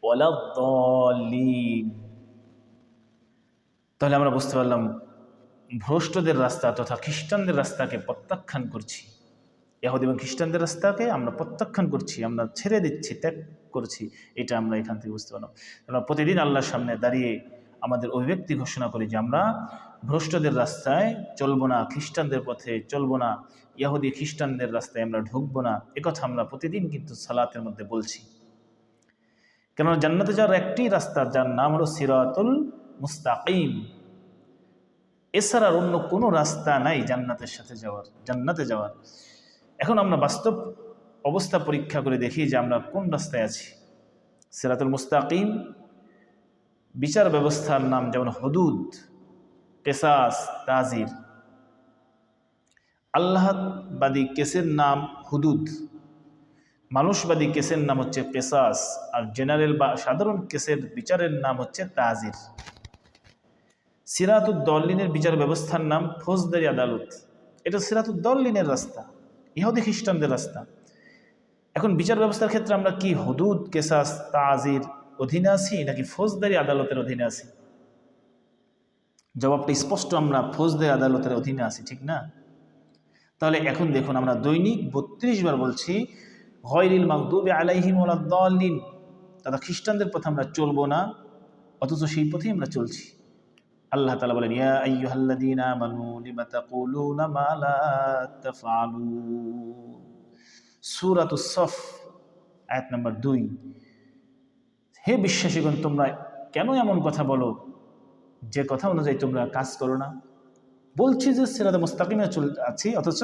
ওয়ালাদ-দাল্লিন। তাহলে আমরা বুঝতে পারলাম ভ্রষ্টদের রাস্তা তথা খ্রিস্টানদের রাস্তাকে প্রত্যাখ্যান করছি, ইহুদি এবং খ্রিস্টানদের রাস্তাকে আমরা প্রত্যাখ্যান করছি, আমরা ছেড়ে দিচ্ছি, ত্যাগ করছি। এটা আমরা এখান থেকে বুঝতে পারলাম। আমরা প্রতিদিন আল্লাহর সামনে দাঁড়িয়ে আমাদের অভিব্যক্তি ঘোষণা করি যে আমরা ভ্রষ্টদের রাস্তায় চলবো না, খ্রিস্টানদের পথে চলবো না, ইহুদি খ্রিস্টানদের রাস্তায় আমরা ঢুকবো না। একথা আমরা প্রতিদিন কিন্তু সালাতের মধ্যে বলছি। কেননা জান্নাতে যাওয়ার একটি রাস্তা, যার নাম হলো সিরাতুল মুস্তাকিম। এছাড়া অন্য কোনো রাস্তা নাই জান্নাতের সাথে যাওয়ার, জান্নাতে যাওয়ার। এখন আমরা বাস্তব অবস্থা পরীক্ষা করে দেখি যে আমরা কোন রাস্তায় আছি। সিরাতুল মুস্তাকিম বিচার ব্যবস্থার নাম, যেমন হুদুদ, কিসাস, তাজির। আল্লাহবাদী কেসের নাম হুদুদ, মানুষবাদী কেসের নাম হচ্ছে কিসাস, আর জেনারেল বা সাধারণ কেসের বিচারের নাম হচ্ছে তাজির। সিরাতুদ্দল্লিনের বিচার ব্যবস্থার নাম ফৌজদারি আদালত। এটা সিরাতুদ্দল্লিনের রাস্তা, ইহুদি খ্রিস্টানদের রাস্তা। এখন বিচার ব্যবস্থার ক্ষেত্রে আমরা কি হুদুদ, কিসাস, তাজির অধীনে আছি নাকি ফৌজদারি আদালতের অধীনে আছি? জবাবটা স্পষ্ট, আমরা ফৌজদারি আদালতের অধীনে আছি, ঠিক না? তাহলে এখন দেখুন, আমরা দৈনিক 32 বার বলছি গায়রিল মাগদুবি আলাইহিম ওয়ালাদ-দাল্লিন, তথা খ্রিস্টানদের পথে আমরা চলবো না, অথচ সেই পথেই আমরা চলছি। আল্লাহ তাআলা বলেন, ইয়া আইয়ুহাল্লাযীনা আমানু লিমা তাকুলুনা মা লা তাফআলুন। সূরাতুস সফ আয়াত নম্বর 2। হে বিশ্বাসীগণ, তোমরা কেন এমন কথা বলো যে কথা অনুযায়ী তোমরা কাজ করো না? বলছি যে সিরাতে মুস্তাকিমে আছি, অথচ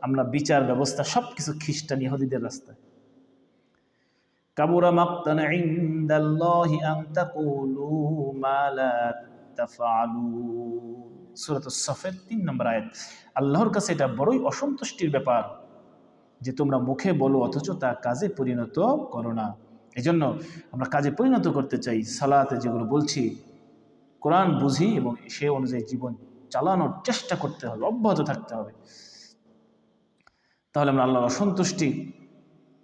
আমরা বিচার ব্যবস্থা সবকিছু খ্রিস্টান ইহুদিদের রাস্তায়। কাবুরা মাকতান ইনদাল্লাহি আন তাকুলু মা লা তাফআলুন। সূরাতুস সফের 3 নম্বর আয়াত। আল্লাহর কাছে এটা বড়ই অসন্তুষ্টির ব্যাপার যে তোমরা মুখে বলো অথচ তা কাজে পরিণত করো না। এজন্য আমরা কাজে পরিণত করতে চাই। সালাতে যেগুলো বলছি, কোরআন বুঝি এবং সে অনুযায়ী জীবন চালানোর চেষ্টা করতে হবে, অব্যাহত থাকতে হবে। তাহলে আমরা আল্লাহর অসন্তুষ্টি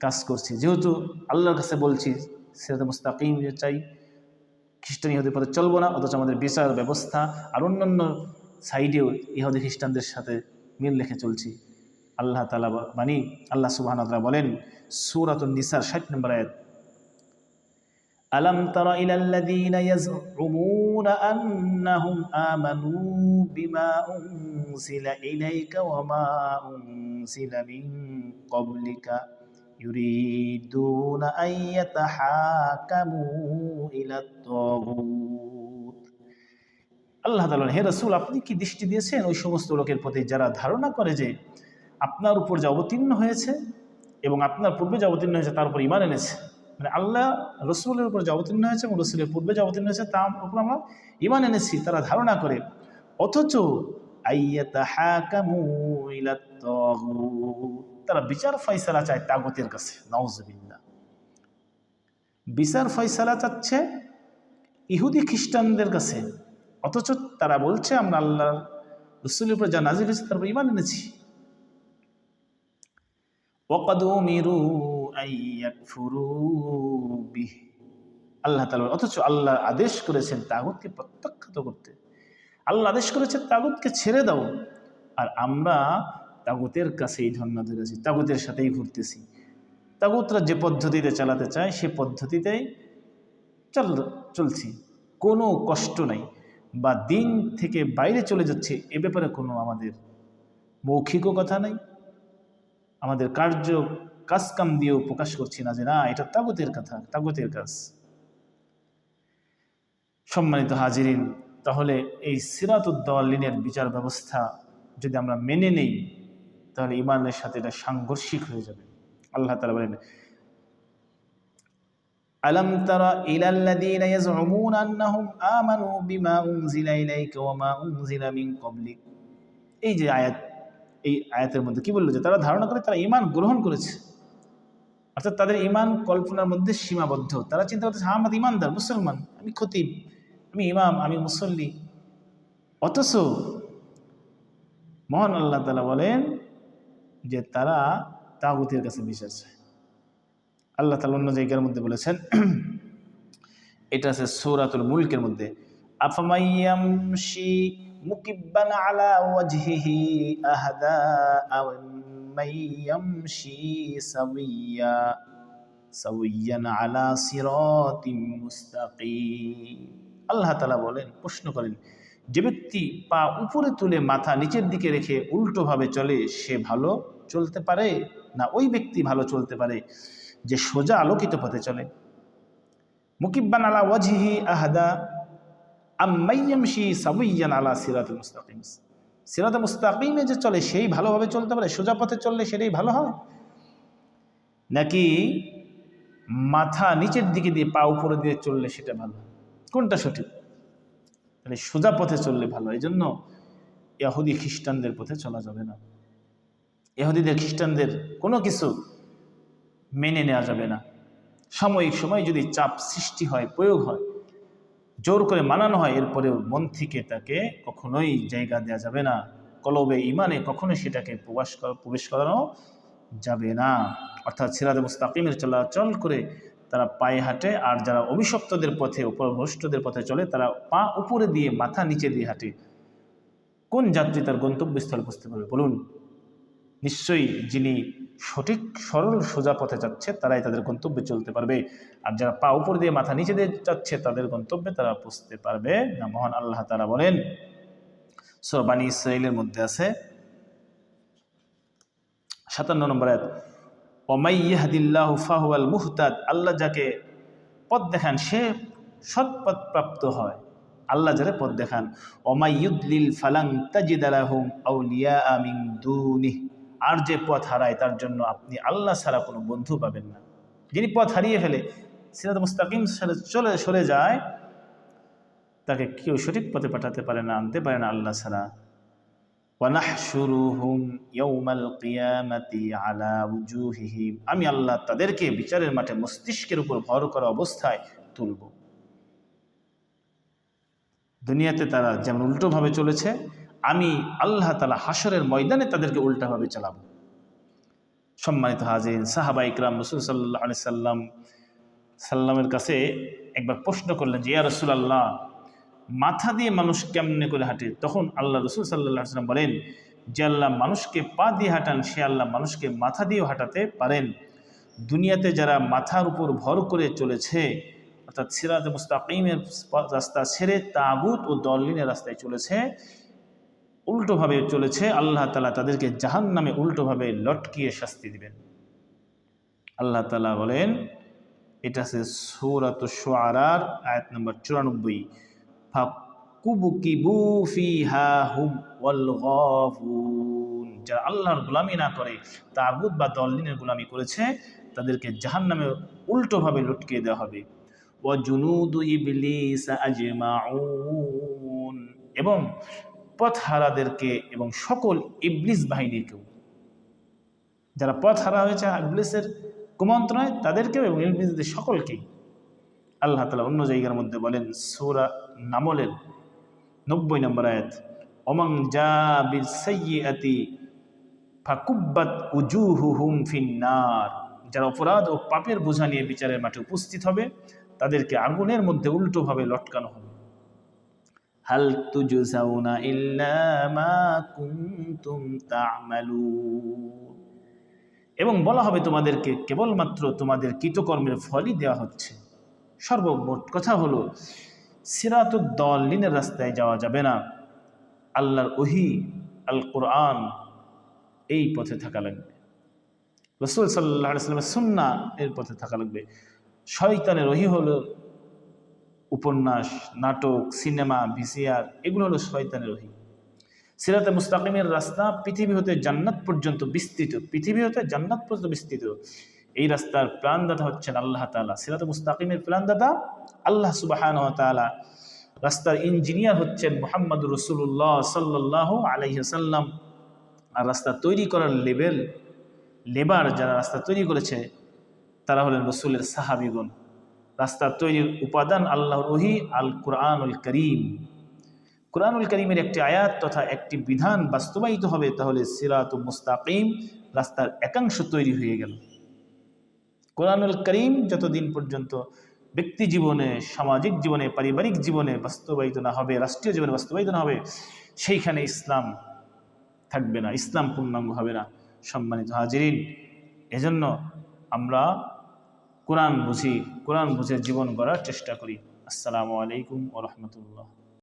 কাজ করছি। যেহেতু আল্লাহর কাছে বলছি সিরাতে মুস্তাকিম চাই, খ্রিস্টান ইহুদির পথে চলবো না, অথচ আমাদের বিচার ব্যবস্থা আর অন্যান্য সাইডেও ইহুদি খ্রিস্টানদের সাথে মিল রেখে চলছি। আল্লাহ তাআলা আল্লাহ সুবহানাহু ওয়া তাআলা বলেন সূরাতুন নিসার 60 নম্বর আয়াত, আলাম তারা ইলাল্লাযীনা ইয়াজউমুনা আন্নাহুম আমানু বিমা উনজিলা ইলাইকা ওয়া মা উনজিলা মিন ক্বাবলিকা ইউরিদুনা আন ইয়াতাহাকামু ইলাত তাগুত। আল্লাহ তাআলা, হে রাসূল, আপনি কি দৃষ্টি দিয়েছেন ওই সমস্ত লোকের প্রতি যারা ধারণা করে যে আপনার উপর যা অবতীর্ণ হয়েছে এবং আপনার পূর্বে যা অবতীর্ণ হয়েছে তার উপর ঈমান এনেছে। মানে আল্লাহ রসুলের উপর যা অবতীর্ণ হয়েছে এবং রসুলের পূর্বে যা অবতীর্ণ হয়েছে তার উপর আমরা ঈমান এনেছি, তারা ধারণা করে, অথচ আইয়াতাহাকামু ইলাত তাগুত, তারা বিচার ফয়সালা চায় তাগুতের কাছে। নাউযুবিল্লাহ। বিচার ফয়সালা চাচ্ছে ইহুদি খ্রিস্টানদের কাছে, অথচ তারা বলছে আমরা আল্লাহ রসুলের উপর যা নাজিল হয়েছে তার উপর ঈমান এনেছি। ওয়াকাদ উমিরু আন ইয়াকফুরু বিহি, আল্লাহ তাআলা, অথচ আল্লাহ আদেশ করেছেন তাগুতকে প্রত্যাখ্যাত করতে। আল্লাহ আদেশ করেছেন তাগুতকে ছেড়ে দাও, আর আমরা তাগুতের কাছেই ধর্ণা ধরেছি, তাগুতের সাথেই ঘুরতেছি। তাগুতরা যে পদ্ধতিতে চালাতে চায় সে পদ্ধতিতেই চলছি, কোনো কষ্ট নাই বা দিন থেকে বাইরে চলে যাচ্ছে এ ব্যাপারে কোনো আমাদের মৌখিকও কথা নাই, আমাদের কাজকাম দিয়েও প্রকাশ করছি না যে না এটা তাগুতের কথা, তাগুতের কাজ। সম্মানিত হাজিরিন, তাহলে এই সিরাতুদ্দল্লিনের বিচার ব্যবস্থা যদি আমরা মেনে নেই তাহলে ঈমানের সাথে এটা সাংঘর্ষিক হয়ে যাবে। আল্লাহ তাআলা বলেন, আলাম তারা ইলাল্লাযীনা ইয়াজউমুনা আন্নাহুম আমানু বিমা উনজিলা ইলাইকা ওয়া মা উনজিলা মিন ক্বাবলিক। এই যে আয়াত, এই আয়াতের মধ্যে কি বললো যে তারা ধারণা করে তারা ঈমান গ্রহণ করেছে, অর্থাৎ তাদের ঈমান কল্পনার মধ্যে সীমাবদ্ধ। তারা চিন্তা করতেছে হ্যাঁ আমরা ঈমানদার, মুসলমান, আমি খতিব, আমি ইমাম, আমি মুসল্লি, অথচ মহান আল্লাহ তাআলা বলেন যে তারা তাগুতের কাছে বিচার চায়। আল্লাহ তাআলা অন্য জায়গার মধ্যে বলেছেন এটা আছে সূরাতুল মুলকের মধ্যে, আফামাইয়ামশি মুকিব্বান আলা ওয়াজহিহি আহদা আওয়ামাইয়ামশি সাওয়িয়ান আলা সিরাতিম মুস্তাকিম। আল্লাহ তাআলা বলেন, প্রশ্ন করেন, যে ব্যক্তি পা উপরে তুলে মাথা নিচের দিকে রেখে উল্টোভাবে চলে সে ভালো চলতে পারে, না ওই ব্যক্তি ভালো চলতে পারে যে সোজা আলোকিত পথে চলে? মুকিব্বান আলা ওয়াজহিহি আহদা আম্মাইয়ামশি সাওয়িয়ান আলা সিরাতুল মুস্তাকিম। সিরাতুল মুস্তাকিমে যে চলে সেই ভালোভাবে চলতে পারে, সোজা পথে চললে সেটাই ভালো হয়, নাকি মাথা নিচের দিকে দিয়ে পা উপরে দিয়ে চললে সেটা ভালো? কোনটা সঠিক? তাহলে সোজা পথে চললে ভালো। এই জন্য ইহুদি খ্রিস্টানদের পথে চলা যাবে না। ইহুদিদের খ্রিস্টানদের কোনো কিছু মেনে নেওয়া যাবে না। সাময়িক সময় যদি চাপ সৃষ্টি হয়, প্রয়োগ হয়, জোর করে মানানো হয়, এরপরেও মন থেকে তাকে কখনোই জায়গা দেওয়া যাবে না। কলবে ইমানে কখনোই সেটাকে প্রবেশ করানো যাবে না। অর্থাৎ সিরাতে মুস্তাকিমের চলাচল করে তারা পায়ে হাঁটে, আর যারা অভিশপ্তদের পথে, অপভ্রষ্টদের পথে চলে তারা পা উপরে দিয়ে মাথা নিচে দিয়ে হাঁটে। কোন যাত্রী তার গন্তব্যস্থল বুঝতে পারবে বলুন? নিশ্চয়ই যিনি সঠিক সরল সোজা পথে যাচ্ছে তারাই তাদের গন্তব্যে চলতে পারবে, আর যারা পা উপর দিয়ে মাথা নিচে দিয়ে যাচ্ছে তাদের গন্তব্যে তারা পৌঁছতে পারবে না। মহান আল্লাহ তাআলা বলেন, সূরা বানী ইসরাঈলের মধ্যে আছে 57 নম্বর আয়াত, ওয়ামাই ইয়াহদিল্লাহু ফাহুয়াল মুহতাদ। আল্লাহ যাকে পথ দেখান সে সৎপথ প্রাপ্ত হয়। আল্লাহ যারা পথ দেখান। ওয়ামাই ইউদলিল ফালান তাজিদ লাহুম আউলিয়া মিন দুনিহি। আর যে পথ হারায় তার জন্য আপনি আল্লাহ ছাড়া কোনো বন্ধু পাবেন না। যিনি পথ হারিয়ে ফেলে, সিরাত মুস্তাকিম সরে যায়, তাকে কেউ সঠিক পথে পাঠাতে পারে না, আনতে পারে না আল্লাহ ছাড়া। ওয়ানাহশুরুহুম ইয়াউমাল কিয়ামাতি আলা উজুহিহিম। আমি আল্লাহ তাদেরকে বিচারের মাঠে মস্তিষ্কের উপর ভর করা অবস্থায় তুলব। দুনিয়াতে তারা যেমন উল্টোভাবে চলেছে, আমি আল্লাহ তাআলা হাসরের ময়দানে তাদেরকে উল্টাভাবে চালাবো। সম্মানিত হাজিরিন, সাহাবা ইকরাম রাসূল সাল্লাল্লাহু আলাইহি সাল্লামের কাছে একবার প্রশ্ন করলেন যে, ইয়া রাসূলুল্লাহ, মাথা দিয়ে মানুষ কেমনে করে হাঁটে? তখন আল্লাহ রাসূল সাল্লাল্লাহু আলাইহি সাল্লাম বলেন যে, আল্লাহ মানুষকে পা দিয়ে হাঁটান, সে আল্লাহ মানুষকে মাথা দিয়েও হাঁটাতে পারেন। দুনিয়াতে যারা মাথার উপর ভর করে চলেছে, অর্থাৎ সিরাতে মুস্তাকিমের রাস্তা ছেড়ে তাগুত ও দলিনের রাস্তায় চলেছে, উল্টোভাবে চলেছে, আল্লাহ তাআলা তাদেরকে জাহান্নামে উল্টোভাবে লটকিয়ে শাস্তি দিবেন। আল্লাহ তাআলা বলেন, এটা আছে সূরাতুশ শুআরার আয়াত নম্বর 94, ফাকুবকিবু ফিহা হুম ওয়াল গাফুন। যারা আল্লাহর গোলামি না করে, তাগুত বা দলিনের গোলামি করেছে, তাদেরকে জাহান্নামে উল্টোভাবে লটকিয়ে দেওয়া হবে। ওয়া জুনুদু ইবলিস আজমাউন। এবং পথ হারাদেরকে এবং সকল ইবলিস বাহিনীকেও, যারা পথ হারা হয়েছে ইবলিসের কুমন্ত্রণায় তাদেরকেও এবং ইবলিসদের সকলকেই। আল্লাহ তাআলা অন্য জায়গার মধ্যে বলেন, সূরা নামলের 90 নম্বর আয়াত, ওমান জা বিসাইয়্যাতি ফাকুব্বাত উজুহুহুম ফিন্নার। যারা অপরাধ ও পাপের বোঝা নিয়ে বিচারের মাঠে উপস্থিত হবে তাদেরকে আগুনের মধ্যে উল্টোভাবে লটকানো হবে। হাল তুজজাউনা ইল্লা মা কুনতুম তা'মালুন। এবং বলা হবে তোমাদেরকে কেবলমাত্র তোমাদের কৃতকর্মের ফলই দেওয়া হচ্ছে। সর্বমোট কথা হলো, সিরাতুদ দাল্লিনের রাস্তায় যাওয়া যাবে না। আল্লাহর ওহী আল কোরআন এই পথে থাকা লাগবে, রাসূল সাল্লাল্লাহু আলাইহি ওয়াসাল্লামের সুন্নাহ এর পথে থাকা লাগবে। শয়তানের ওহী হলো উপন্যাস, নাটক, সিনেমা, ভিসিআর, এগুলো হলো শয়তানের ওহী। সিরাতে মুস্তাকিমের রাস্তা পৃথিবী হতে জান্নাত পর্যন্ত বিস্তৃত, পৃথিবী হতে জান্নাত পর্যন্ত বিস্তৃত। এই রাস্তার প্রাণদাতা হচ্ছেন আল্লাহ তাআলা। সিরাতে মুস্তাকিমের প্রাণদাতা আল্লাহ সুবহানাহু ওয়া তাআলা। রাস্তার ইঞ্জিনিয়ার হচ্ছেন মুহাম্মদুর রাসূলুল্লাহ সাল্লাল্লাহু আলাইহি ওয়াসাল্লাম। আর রাস্তা তৈরি করার লেবার যারা রাস্তা তৈরি করেছে তারা হলেন রাসূলের সাহাবীগণ। রাস্তা তৈরির উপাদান আল্লাহর ওহী আল কুরআনুল কারীম। কুরআনুল কারীমের একটি আয়াত তথা একটি বিধান বাস্তবায়িত হবে, তাহলে সিরাতুল মুস্তাকিম রাস্তার একাংশ তৈরি হয়ে গেল। কুরআনুল কারীম যতদিন পর্যন্ত ব্যক্তি জীবনে, সামাজিক জীবনে, পারিবারিক জীবনে বাস্তবায়িত না হবে, রাষ্ট্রীয় জীবনে বাস্তবায়িত না হবে, সেইখানে ইসলাম থাকবে না, ইসলাম পূর্ণাঙ্গ হবে না। সম্মানিত হাজিরিন, এজন্য আমরা কোরআন বুঝে জীবন গড়ার চেষ্টা করি। আসসালামু আলাইকুম ওয়া রাহমাতুল্লাহ।